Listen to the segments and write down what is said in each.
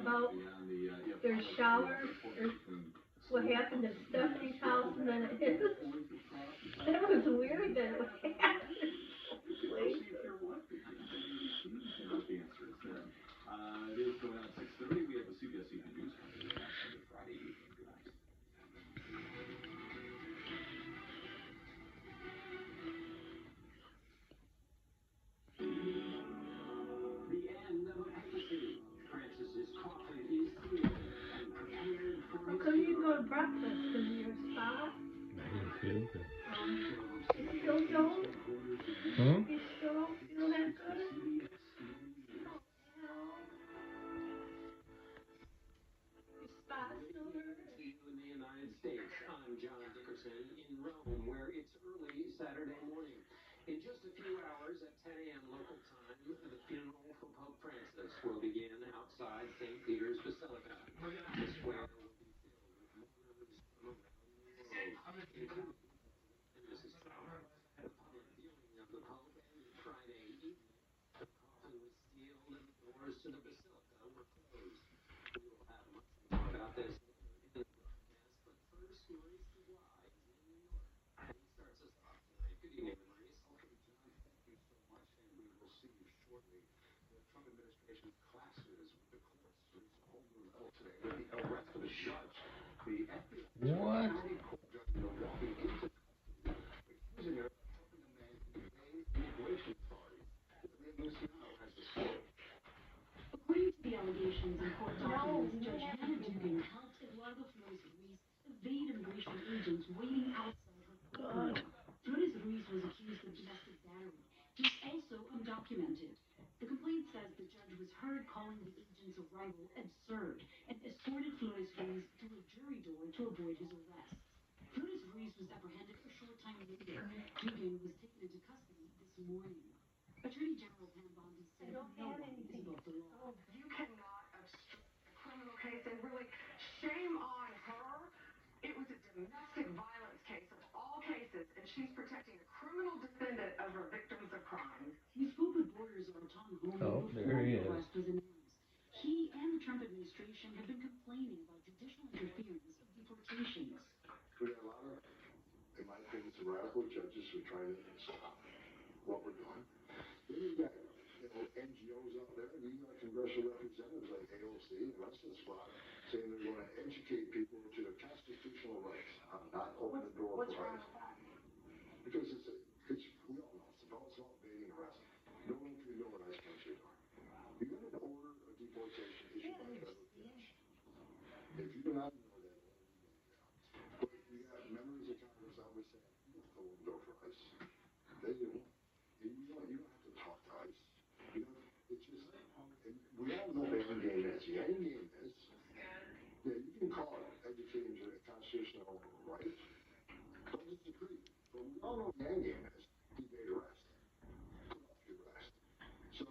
about their shower or what happened at Stephanie's house and then at his. That was weird that it happened. Wait. It is going on 6:30. We have the CBS Evening News coming in on your Friday evening. Good night. The end of a fantasy. Francis's coffin is sealed and prepared for. How come you go to breakfast? Because of your spa? You still don't? You still don't feel that good? Your spa still hurts? In the United States, I'm John Dickerson in Rome, where it's early Saturday morning. In just a few hours at 10 a.m. local time, the funeral for Pope Francis will begin outside St. Peter's Basilica. The square will be filled with mourners from around the world, including Mrs. Trump. The public viewing of the Pope ended Friday evening. The coffin was sealed and the doors to the basilica were closed. We will have much more about this later in the broadcast, but first, Maurice Dubois is in New York, and he starts us off tonight. Good evening, Maurice. Okay, John, thank you so much, and we will see you shortly. The Trump administration clashes with the courts to reach a whole new level today with the arrest of a judge. The FBI county court judge in Milwaukee into custody, accusing her of helping a man evade immigration authorities. Leah Luciano has the story. According to the allegations in court documents, Judge Hannah Dugan helped Eduardo Flores Ruiz evade immigration agents waiting outside her courtroom. Flores Ruiz was accused of domestic battery. He's also undocumented. The complaint says the judge was heard calling the agent's arrival absurd and escorted Flores Ruiz through a jury door to avoid his arrest. Flores Ruiz was apprehended a short time later. Dugan was taken into custody this morning. Attorney General Pam Bondi said no one is above the law. You cannot obstruct a criminal case, and really, shame on her. It was a domestic violence case of all cases, and she's protecting a criminal defendant over victims of crime. We spoke with Borders' Tom Homan before the arrest was announced. He and the Trump administration have been complaining about judicial interference of deportations. We got a lot of, in my opinion, some radical judges who are trying to stop what we're doing. Then you've got, NGOs out there, and you've got congressional representatives like AOC and the rest of the squad saying they're going to educate people to their constitutional rights, not open the door What's for wrong ICE. with that? Because we all know, it's about evading arrest. No one can know what ICE country are. You got an order of deportation issued by a federal judge. If you do not know that order, you go to jail. But you got members of Congress always saying, you don't hold the door for ICE. They do. You don't have to talk to ICE. It's just, and we all know what end game is. The end game is, yeah, you can call it educating your constitutional rights. Don't disagree. But we all know what the end game is. Evade arrest. Put off your arrest. So,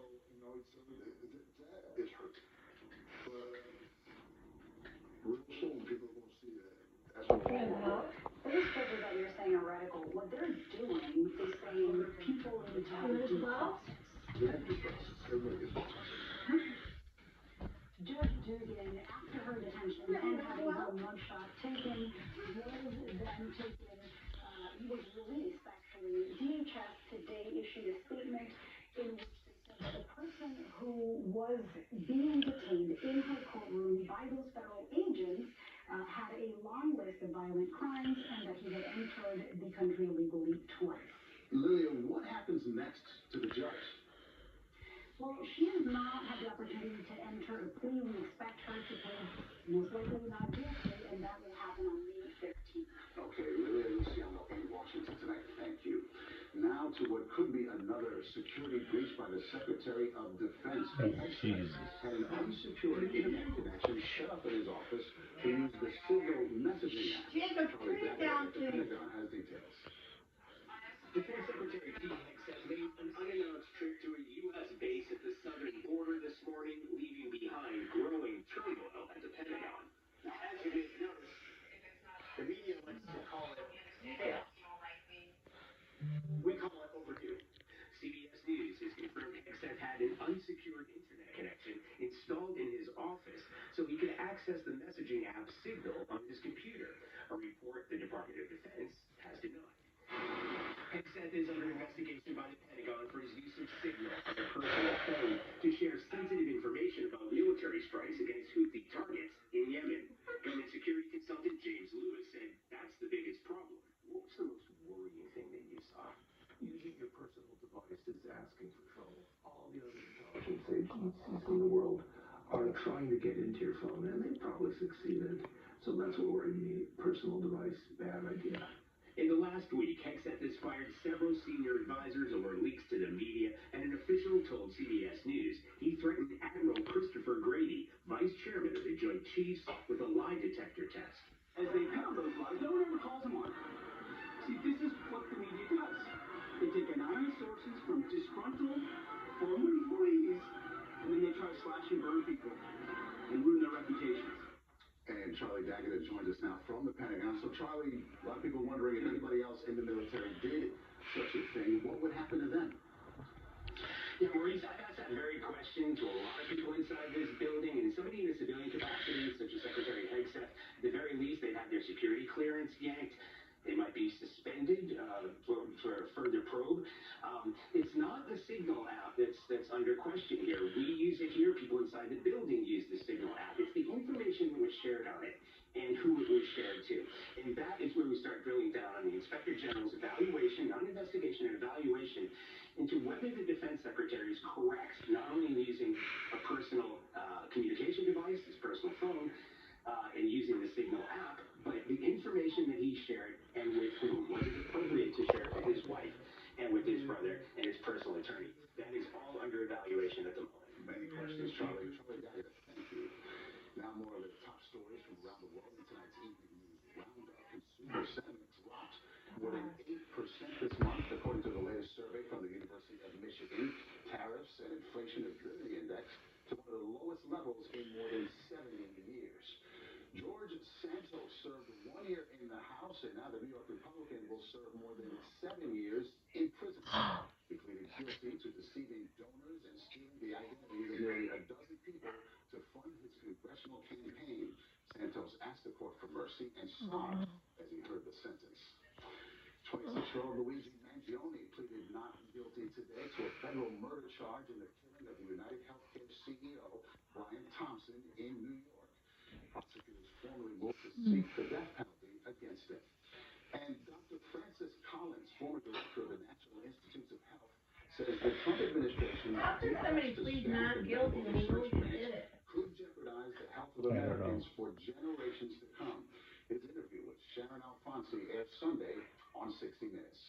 that is hurting. But real soon, people are going to see that. That's what we're doing. Those judges that you're saying are radical, what they're doing is saying people need to have due process. They have due process. Everybody gets due process. Judge Dugan, after her detention and having her mugshot taken, was released, actually. DHS today issued a statement in which they said that the person who was being detained in her courtroom by those federal agents had a long list of violent crimes and that he had entered the country illegally twice. Lillian, what happens next to the judge? Well, she has not had the opportunity to enter a plea. We expect her to plead most likely not guilty, and that will happen on May 15th. Okay, Lillian Luciano in Washington tonight. Thank you. Now to what could be another security breach by the Secretary of Defense. Jesus. Had an unsecured internet connection set up in his office to use the Signal messaging app. Jacob, turn it down, The please. Pentagon has details. Defense Secretary Pete Hegseth made an unannounced trip to a U.S. base at the southern border this morning, leaving behind growing turmoil at the Pentagon. Now, as you may have noticed, the media likes to call it chaos. We call it overdue. CBS News has confirmed Hegseth had an unsecured internet connection installed in his office so he could access the messaging app Signal on his computer, a report the Department of Defense has denied. Hegseth is under investigation by the Pentagon for his use of Signal on a personal phone to share sensitive information about military strikes against Houthi targets in Yemen. Government security consultant James Lewis said that's the biggest problem. What was the most worrying thing that you saw? Using your personal device is asking for trouble. All the other intelligence agencies in the world are trying to get into your phone, and they probably succeeded. So that's what worried me. Personal device, bad idea. In the last week, Hegseth has fired several senior advisors over leaks to the media, and an official told CBS News he threatened Admiral Christopher Grady, vice chairman of the Joint Chiefs, with a lie detector test. As they pound those lies, no one ever calls him on. See, this is what the media does. They take anonymous sources from disgruntled former employees, and then they try to slash and burn people and ruin their reputations. And Charlie Daggett joins us now from the Pentagon. So, Charlie, a lot of people wondering if anybody else in the military did such a thing, what would happen to them? Yeah, Maurice, I've asked that very question to a lot of people inside this building, and somebody in a civilian capacity, such as Secretary Hegseth, at the very least, they'd have their security clearance yanked. They might be suspended for a further probe. It's not the Signal app that's under question here. We use it here. People inside the building use the Signal app. It's the information that was shared on it and who it was shared to. And that is where we start drilling down on the Inspector General's evaluation, not investigation, and evaluation into whether the Defense Secretary is correct, not only in using a personal communication device, his personal phone, and using the Signal app, but the information that he shared and with whom was it appropriate to share with his wife and with his brother and his personal attorney. That is all under evaluation at the moment. Many questions, Charlie. Charlie Daggett, thank you. Now more of the top stories from around the world in tonight's evening news roundup. Consumer sentiment dropped more than 8% this month, according to the latest survey from the University of Michigan. Tariffs and inflation have driven the index to one of the lowest levels in more than 70 years. George Santos served 1 year in the House, and now the New York Republican will serve more than 7 years in prison. He pleaded guilty to deceiving donors and stealing the identities of nearly a dozen people to fund his congressional campaign. Santos asked the court for mercy and sobbed as he heard the sentence. 26-year-old Luigi Mangione pleaded not guilty today to a federal murder charge in the killing of United Healthcare CEO Brian Thompson in New York. Prosecutors formally moved to seek the death penalty against him. And Dr. Francis Collins, former director of the National Institutes of Health, says the Trump administration could jeopardize the health of Americans for generations to come. His interview with Sharon Alfonsi aired Sunday on 60 Minutes.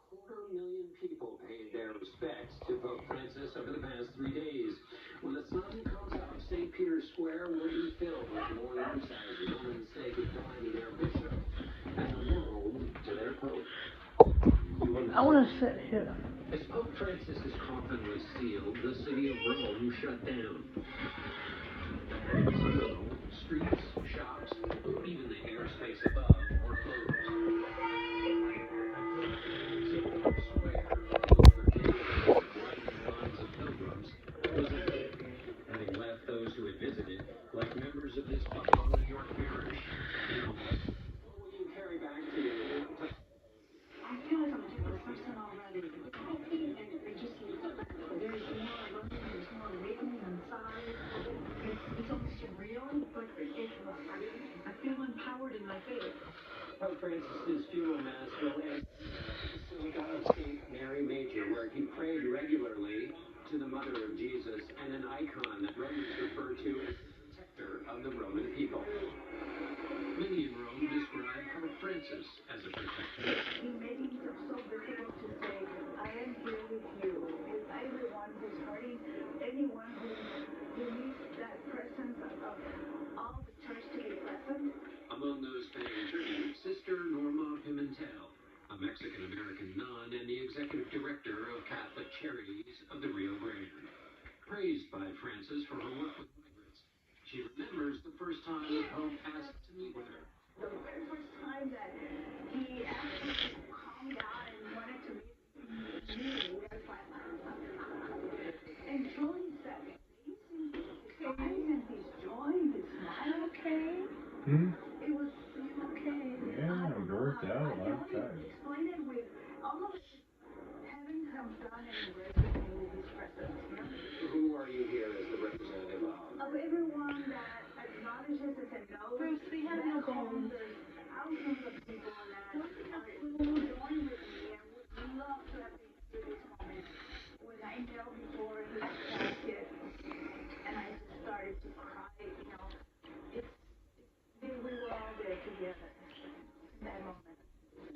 A 250,000 people paid their respects to Pope Francis over the past 3 days. When the sun comes up, St. Peter's Square will be filled with mourners as Romans say goodbye to their bishop and the world to their pope. I want to sit here. As Pope Francis's coffin was sealed, the city of Rome shut down. Streets, shops, even the airspace above were closed. Square, filled for days with winding lines of pilgrims, was empty, having left those who had visited like members of this Buffalo, New York parish. What will you carry back today? I feel like I'm a different person already. And I just, there's more learning, there's more living inside. It's almost surreal, but I feel empowered in my faith. Pope Francis's funeral mass will end Basilica of St. Mary Major, where he prayed regularly to the Mother of Jesus and an icon that Romans refer to as the protector of the Roman people. Many in Rome describe Pope Francis as a protector. He made himself so difficult to say, I am here with you, with everyone who's hurting, anyone who needs that presence of all the church to be present. Among those paying tribute, Sister Norma Pimentel, a Mexican-American nun and the executive director of Catholic Charities of the Rio Grande. Praised by Francis for her work with migrants, she remembers the first time the Pope asked to meet with her. The very first time that he asked me to calm down and wanted to meet me, was like, and comes down and embraces me with his presence, you know? Who are you here as the representative of? Of everyone that acknowledges us and knows Bruce, we have no bones. there's thousands of people that join with me, and we love to have been through this moment. When I knelt before his casket and I just started to cry, you know, we were all there together in that moment.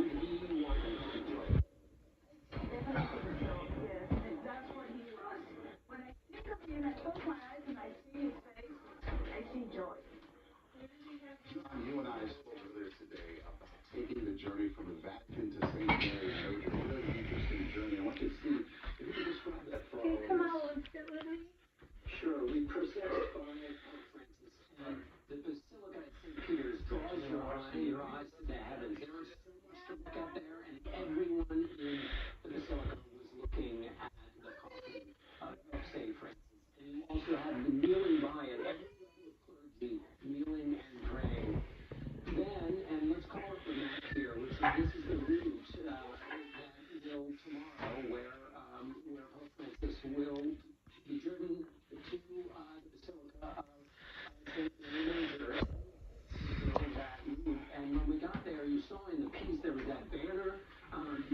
He wanted to join. Definitely so, yes. And that's what he was. When I think of him, I close my eyes and I see his face, I see joy. John, you and I spoke earlier today about taking the journey from the Vatican to St. Mary. It was a really interesting journey. I want you to see if you could describe that for all of us. Come out and sit with me. Sure, we processed by Pope Francis, and the Basilica at St. Peter's draws your eyes to the heavens. There is so much to look at there, and everyone in the Basilica was looking at the coffin of St. Francis. And you also had the kneeling by it, every level of clergy kneeling and praying. Then, and let's call it the map here, which is this is the route that will tomorrow, where Pope Francis will be driven to the Basilica of St. Mary Major. That route. And when we got there, you saw in the piece there was that banner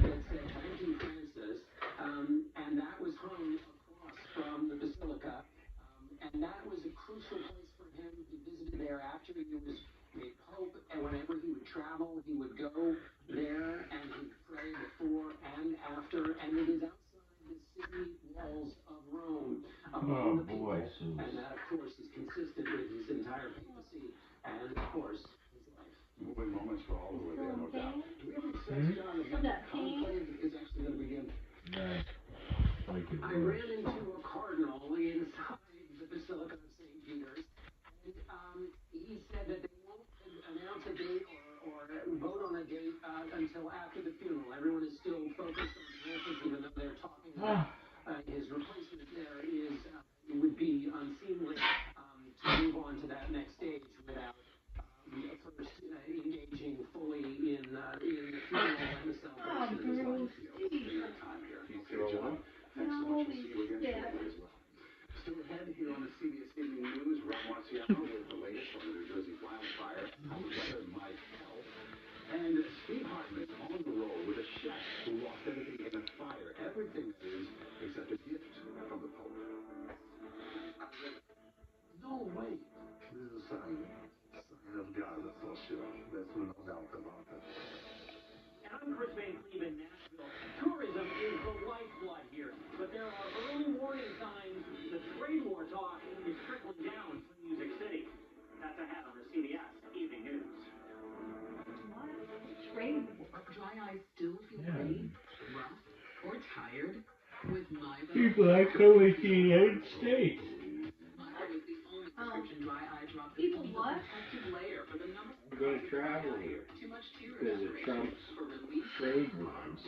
that said "Thank you, Francis," and that was hung across from the Basilica. And that was a crucial place for him. He visited there after he was made Pope, and whenever he would travel, he would go there and he'd pray before and after. And it is outside the city walls of Rome, among the people. And that, of course, is consistent with his entire papacy and, of course, his life. Moving moments for all who are there, no doubt. Do we have any sense, John, of when the conclave is actually going to begin? I ran into a cardinal inside the Basilica of St. Peter's, and he said that they won't announce a date or vote on a date until after the funeral. Everyone is still focused on Francis, even though they're talking about his replacement there it would be unseemly to move on to that next stage without first engaging fully in the funeral and the celebration of his life. Okay, John. Thanks so much. We'll see you again shortly as well. Still ahead here on the CBS Evening News, Rob Marciano with the latest from the New Jersey wildfire, how the weather might help, and Steve Hartman on the road with a chef who lost everything in a fire. Everything is except a gift from the Pope. No way. This is a sign of God, that's for sure. There's no doubt about that. And I'm Chris Van Cleve in Nashville. Tourism is the lifeblood here, but there are early warning signs the trade war talk is trickling down from Music City. That's ahead on the CBS Evening News. Trade war. Dry eyes still feel pretty, rough, or tired? With MyBo. People are coming to the United States. MyBo is the only prescription dry eye drop that leaves a protective layer for the number. I'm going to travel here Too much tear because of Trump's trade wars.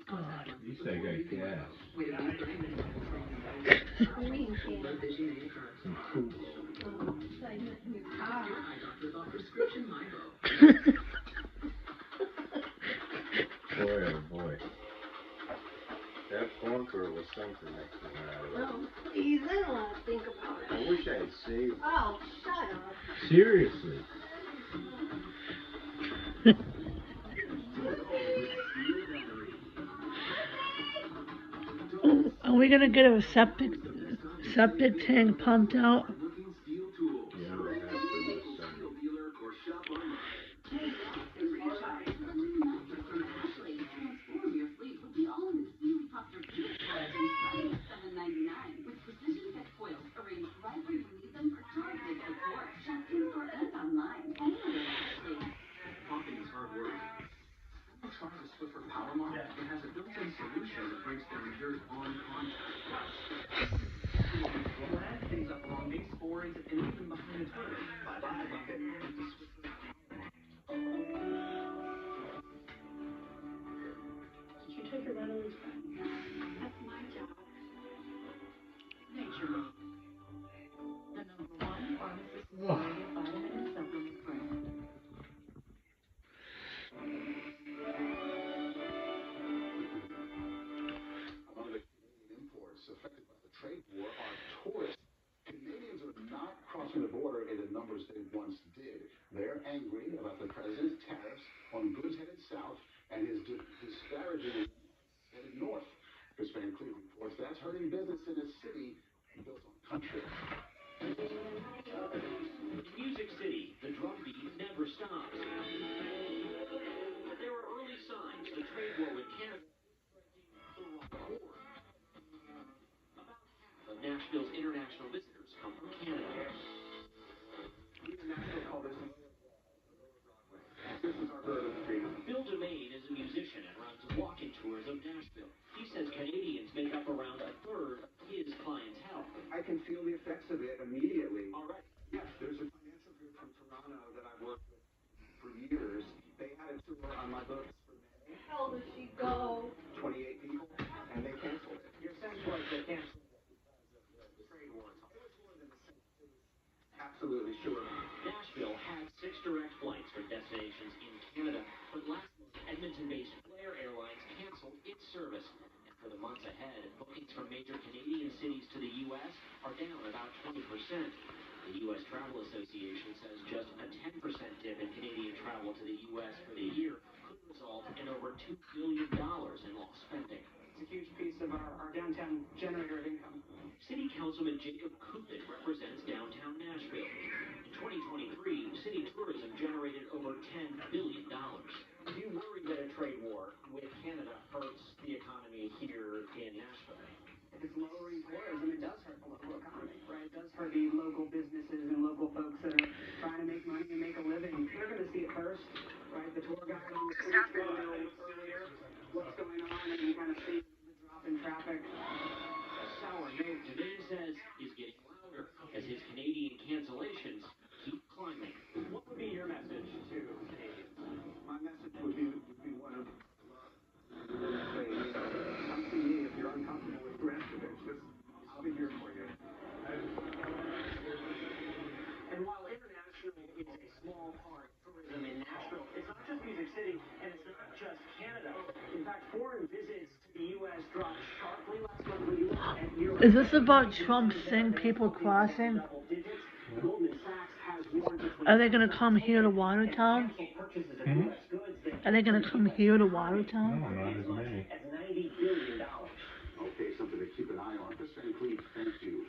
God. At least I got gas. With a big 30-minute Green can. low vision A curves. So I just knew. Ask your eye doctor about prescription MyBo. Boy, oh boy. That bunker was something that came out of it. No, please, I don't want to think about it. I wish I had saved. Oh, shut up. Seriously. Are we gonna get a septic tank pumped out? Yeah, we're after this Sunday. Transform your fleet with the all-new Sealy Puffter Fuel Collection starting at $7.99 with precision fit coils arranged right where you need them for targeted support. Shop in-store and online. Anywhere, actually. Pumping is hard work. Have you tried the Swiffer Power Lock? It has a built-in solution that breaks down dirt on contact. Plus, things up long days north. Chris Van Cleve reports that's hurting business in a city built on country. In Music City, the drumbeat never stops. But there are early signs the trade war with Canada is striking the wrong chord. About half of Nashville's international visitors come from Canada. Nashville call this Lower Broadway. This is our version of Freedom. Bill DeMaine is a musician and runs walking tours of Nashville. He says Canadians make up around a third of his clientele. I can feel the effects of it immediately. Already. Yes, there's a financial group from Toronto that I've worked with for years. They had a tour on my books for May. How old does she go? 28 people, and they canceled it. Your sense was they canceled it because of the trade war. It was more than a sense. It was absolutely sure. Nashville had 6 direct flights for destinations in Canada, but last month, Edmonton-based Flair Airlines canceled its service. And for the months ahead, bookings from major Canadian cities to the U.S. are down about 20%. The U.S. Travel Association says just a 10% dip in Canadian travel to the U.S. for the year could result in over $2 billion in lost spending. It's a huge piece of our downtown generator of income. City Councilman Jacob Kupin represents downtown Nashville. In 2023, city tourism generated over $10 billion. Do you worry that a trade war with Canada hurts the economy here in Nashville? If it's lowering tourism, it does hurt the local economy, right? It does hurt the local businesses and local folks that are trying to make money and make a living. They're going to see it first, right? The tour guide on the street going to know earlier what's going on, and you kind of see the drop in traffic. A sour note DeMaine says is getting louder as his Canadian cancellations keep climbing. What would be your message to Canadians? My message would be one of love. Say, come see me if you're uncomfortable with the rest of it. Just, I'll be here for you. And while international is a small part of tourism in Nashville, it's not just Music City, and it's not just Canada. In fact, foreign visits to the U.S. dropped sharply last month when you look at Europe. Is this about Trump seeing people crossing? Are they going to come here to Watertown? Hmm? Are they going to come here to Watertown? No, not as many. Okay, something to keep an eye on. Chris Van Cleve, thank you.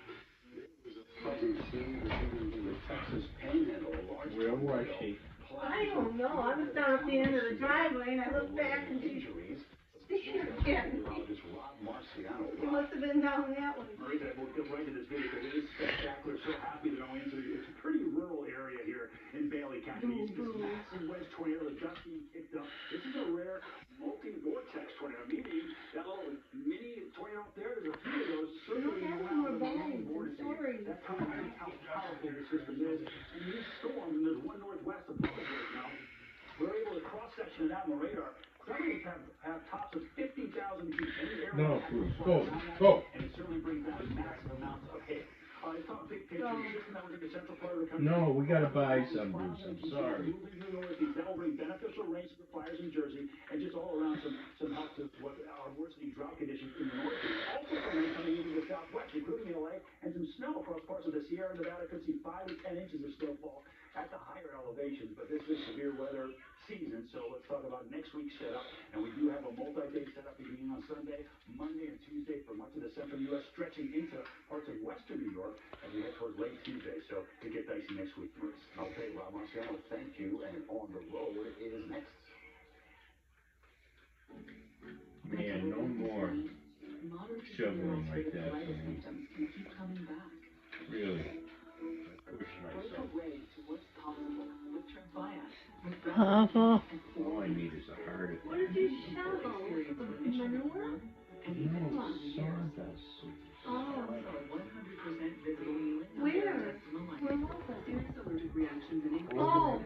There was a fuzzy scene this evening in the Texas Panhandle. Where was she? I don't know. I was down at the end of the driveway and I looked back and she's standing again. She must have been down that way. Marita, we'll get right to this video. It is spectacular. So happy to go into it. It's a pretty rural area here in Bailey County. This massive wedge tornado that just being kicked up. This is a rare multi-vortex tornado, meaning that little mini tornado up there, there's a few of those circling around the main vortex. That's how powerful the system is. And this storm, and there's one northwest of Public right now, we're able to cross-section it out on the radar. Some of these have tops of 50,000 feet. No, go. And it certainly brings down massive amounts of hail. It's not a big picture. That was in the central part of the country. No, we gotta buy some, Bruce. I'm sorry. Moving to the northeast, that will bring beneficial rains to the fires in Jersey and just all around some help to what are worsening drought conditions in the northeast. Also some rain coming into the southwest, including LA, and some snow across parts of the Sierra Nevada. Could see 5 to 10 inches of snowfall at the higher elevations. But this is severe weather season, so let's talk about next week's setup. And we do have a multi-day setup beginning on Sunday, Monday, and Tuesday for much of the central U.S., stretching into parts of western New York as we head towards late Tuesday. So it get dicey next week, Maurice. Okay, Rob Marciano, thank you. And on the road is next. Man, no more shoveling like that for me. Really. I push myself. Awful. All I need is a heart attack. What did you shovel? Manure? No, sawdust. Oh. Where? Where was it? Oh.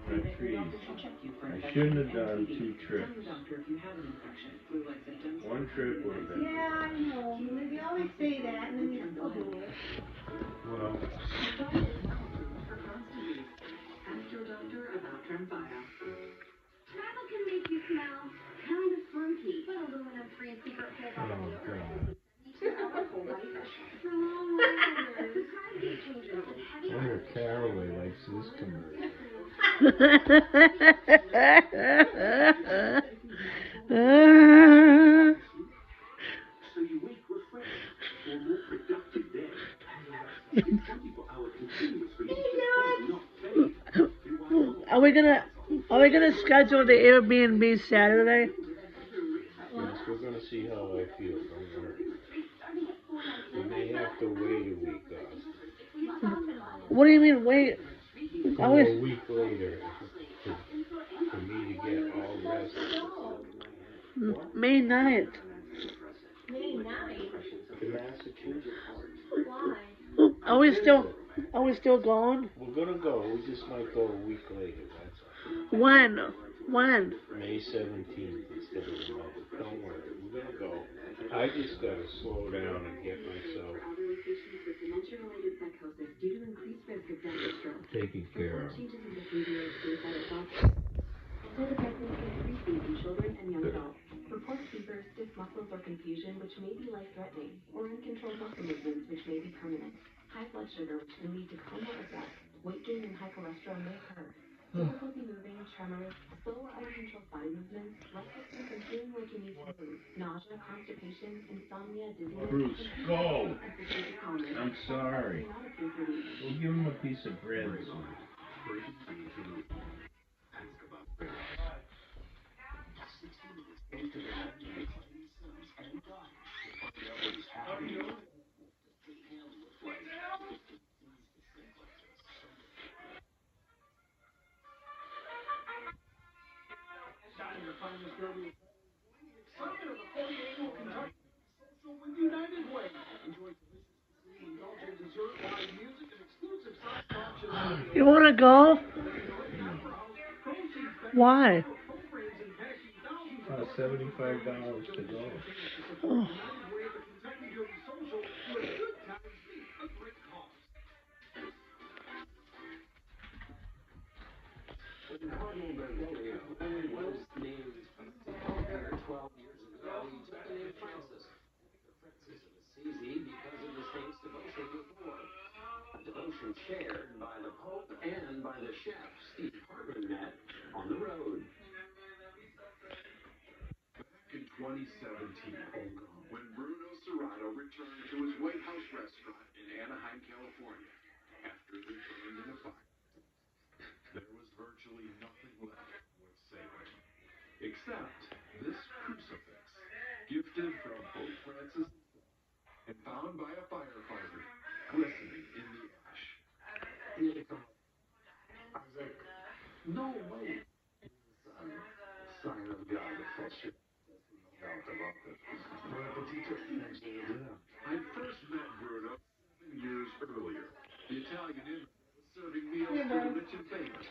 I shouldn't have done 2 trips. One trip would have been. Yeah, I know. You always say that and then you still do it. Well. Ask your doctor about Tremfya. Travel can make you smell kind of funky, but aluminum-free and secret hold on the deodorant. For long weekenders, try to get changes with heavy. I wonder if Caraway likes this commercial. we gonna schedule the Airbnb Saturday? Yes, we're gonna see how I feel. Don't worry. We may have to wait a week, What do you mean wait? or a week later for me to get all rested. May 9th. May 9th? To Massachusetts. Why? Are we still going? We're gonna go. We just might go a week later. That's all. When? When? May 17th instead of the 9th. Don't worry. We're gonna go. I just gotta slow down and get myself taken care of. Increasing in children and young adults. Reports fever, stiff muscles or confusion, which may be life-threatening, or uncontrolled muscle movements, which may be permanent. High blood sugar, which can lead to coma or death. Weight gain and high cholesterol may occur. Difficulty moving, tremors, slow or uncontrolled body movements, restlessness and feeling like you need to move, nausea, constipation, insomnia, dizziness, Bruce, go! I'm sorry. We'll give him a piece of bread soon. You wanna go? Why? $75 to go. Oh. When Cardinal Bergoglio was named Pope 12 years ago, he took the name Francis, after Francis of Assisi, because of the saint's devotion to the poor. A devotion shared by the Pope and by the chef Steve Hartman met on the road. Back in 2017, when Bruno Serrato returned to his White House restaurant in Anaheim, California, after it had burned in a fire, there was virtually nothing left worth saving, except this crucifix, gifted from Pope Francis and found by a firefighter, glistening in the ash. Isaac, no way. Sign of God, the fellowship. No doubt about it. I first met Bruno 7 years earlier. The Italian immigrant was serving meals to the rich and famous.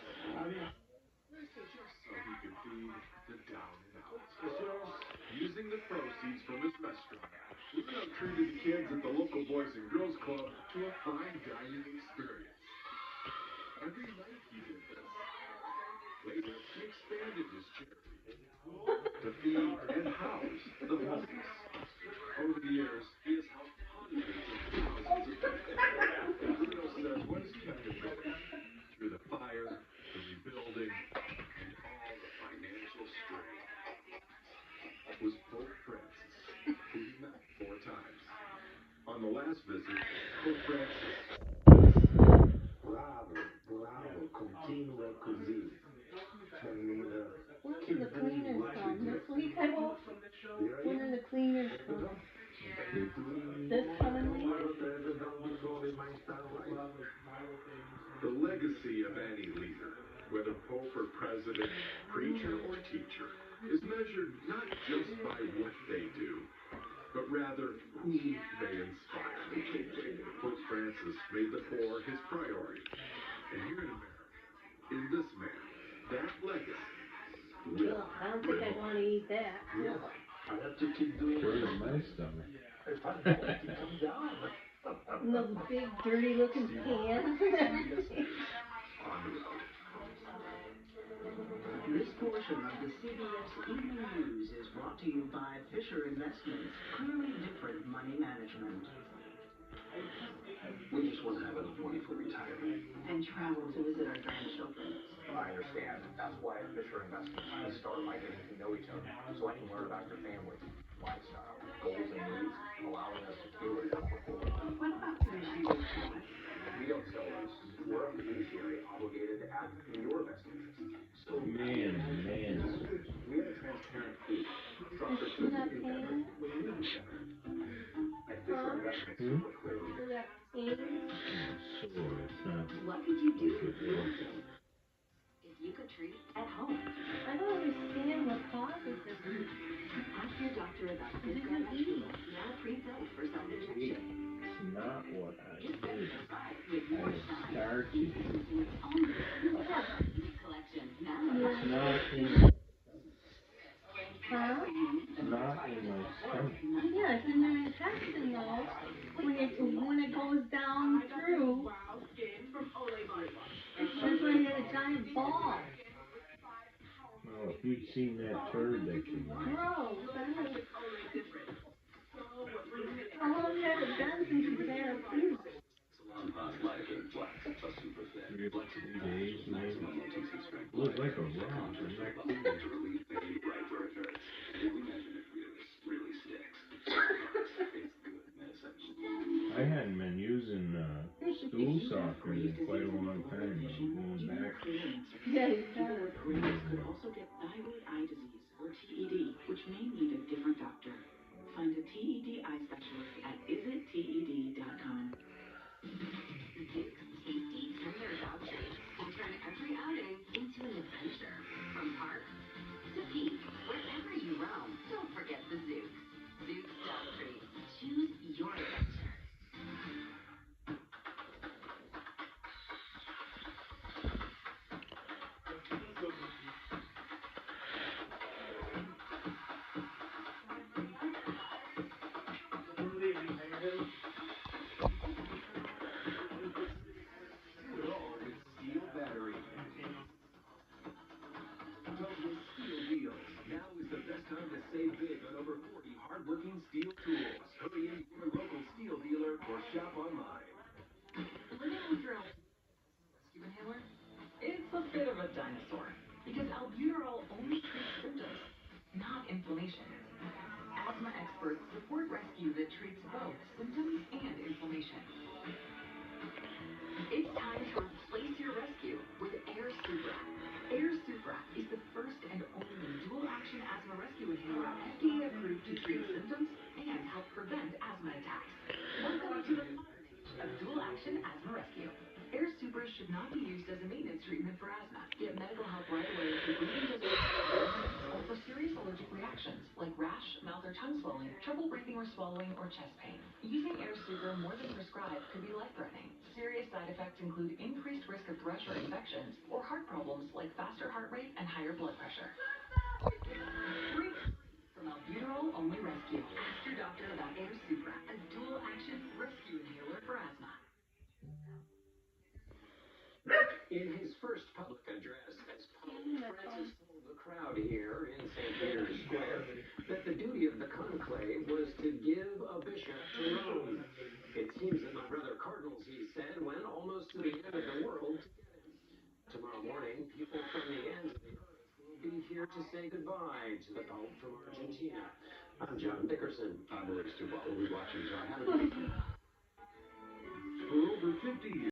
Just so he could feed the down and out. Using the proceeds from his restaurant, Bruno treated the kids at the local Boys and Girls Club to a fine dining experience. Every night he did this. Later, he expanded his charity to feed and house the homeless. Over the years, he has helped hundreds of thousands of people. Bruno says what has kept him going through the fire, the rebuilding, and all the financial strain was Pope Francis, who he met 4 times. On the last visit, Pope Francis bravo, continua così. When are the cleaners come? This week, I hope? When are the cleaners come? This coming week? The legacy of any leader, whether pope or president, preacher or teacher, is measured not just by what they do, but rather who they inspire. Pope Francis made the poor his priority. And here in America, in this man, that legacy will. I don't think I'd want to eat that. Yeah, I have to keep doing Sure, it. in my stomach. If I don't, it comes down. And those big, dirty-looking pans. This portion of the CBS Evening News is brought to you by Fisher Investments, clearly different money management. We just want to have enough money for retirement. And travel to visit our grandchildren. I understand. That's why at Fisher Investments, we start by getting to know each other so I can learn about your family, lifestyle, goals, and needs, allowing us to tailor your portfolio. What about fiduciary promise? We don't sell those. We're a fiduciary obligated to act in your best interest. So, Man. we have a transparent fee structured so you can better when you do better. At Fisher Investments, we're clearly So it's not What could you do like with it real was. estate if you could treat at home? I don't understand what causes this. Ask your doctor about Viscom Natural, now pre-filled for self-injection. It's not what I It's did. prescribed with I more was shine. starchy. Introducing its own collection, now It's not in Huh? not in my stomach. Yeah, it's in your intestine though. When it goes down through, it's like a giant ball. Well, if you'd seen that turd that you made. Gross. How long has it been since you've had a food? 3 days maybe. It was like a rock. I'm not kidding. I hadn't been using stool softener in quite a long time. I'm going back. Yeah, you got it. Could also get thyroid eye disease, or TED, which may need a different doctor. Find a TED eye specialist at isitted.com. Tasty, tender dog treats can turn every outing into an adventure. From park to peak, wherever you roam, don't forget the Zooks. Zooks dog treats. Choose your adventure. Now is the best time to save big on over 40 hard-working Steel tools. Hurry into your local Steel dealer or shop online. Living with your rescue inhaler? It's a bit of a dinosaur because albuterol only treats symptoms, not inflammation. Asthma experts support rescue that treats both symptoms and inflammation. It's time to replace your rescue with Air Supra. Air Supra is the first and only dual-action asthma rescue inhaler FDA approved to treat symptoms and help prevent asthma attacks. Welcome to the modern age of dual-action asthma rescue. Air Supra should not be used as a maintenance treatment for asthma. Get medical help right away if your breathing doesn't or for serious allergic reactions like rash, mouth or tongue swelling, trouble breathing or swallowing, or chest pain. Using Air Supra more than prescribed could be life-threatening. Serious side effects include increased risk of thrush or infections or heart problems like faster heart rate and higher blood pressure. Breathe from albuterol-only rescue. Ask your doctor about Air Supra, a dual-action rescue inhaler for asthma. In his first public address as Pope, Francis told the crowd here in St. Peter's Square that the duty of the conclave was to give a bishop to Rome. It seems that my brother cardinals, he said, went almost to the end of the world to get him. Tomorrow morning, people from the ends of the earth will be here to say goodbye to the Pope from Argentina. I'm John Dickerson. I'm Maurice Dubois. We'll be watching John. Have a good evening. For over 50 years.